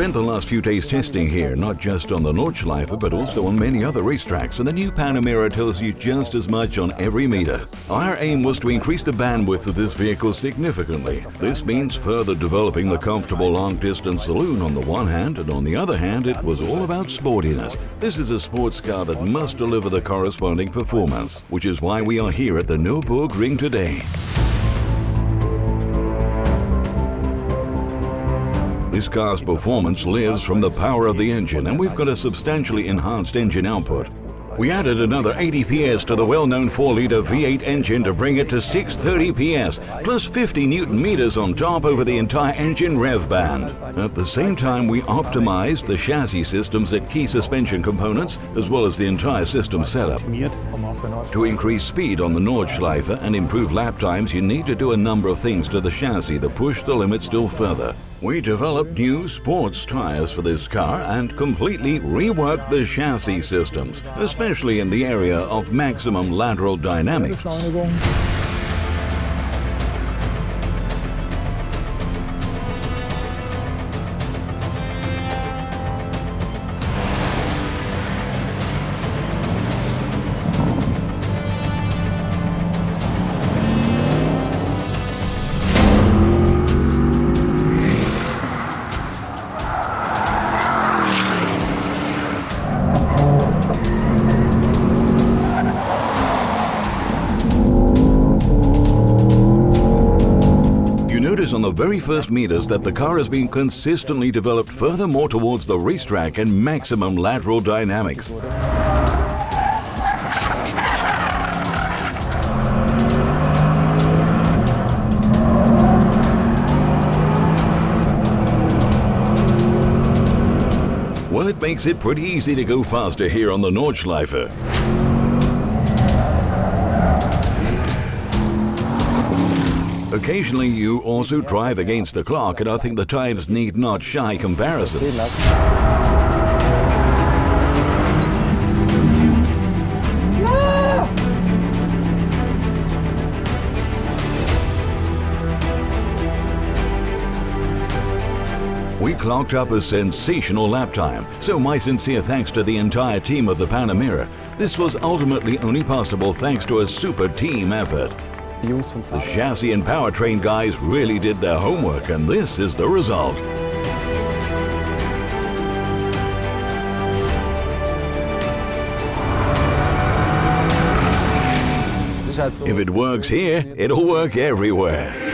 spent the last few days testing here, not just on the Nordschleife, but also on many other racetracks, and the new Panamera tells you just as much on every meter. Our aim was to increase the bandwidth of this vehicle significantly. This means further developing the comfortable long-distance saloon on the one hand, and on the other hand, it was all about sportiness. This is a sports car that must deliver the corresponding performance, which is why we are here at the Nurburgring today. This car's performance lives from the power of the engine, and we've got a substantially enhanced engine output. We added another 80 PS to the well-known 4-liter V8 engine to bring it to 630 PS, plus 50 Newton meters on top over the entire engine rev band. At the same time, we optimized the chassis systems at key suspension components, as well as the entire system setup. To increase speed on the Nordschleife and improve lap times, you need to do a number of things to the chassis that push the limit still further. We developed new sports tires for this car and completely reworked the chassis systems, especially in the area of maximum lateral dynamics. Notice on the very first meters that the car has been consistently developed furthermore towards the racetrack and maximum lateral dynamics. Well, it makes it pretty easy to go faster here on the Nordschleife. Occasionally you also drive against the clock, and I think the times need not shy comparison. We clocked up a sensational lap time, so my sincere thanks to the entire team of the Panamera. This was ultimately only possible thanks to a super team effort. The chassis and powertrain guys really did their homework, and this is the result. If it works here, it'll work everywhere.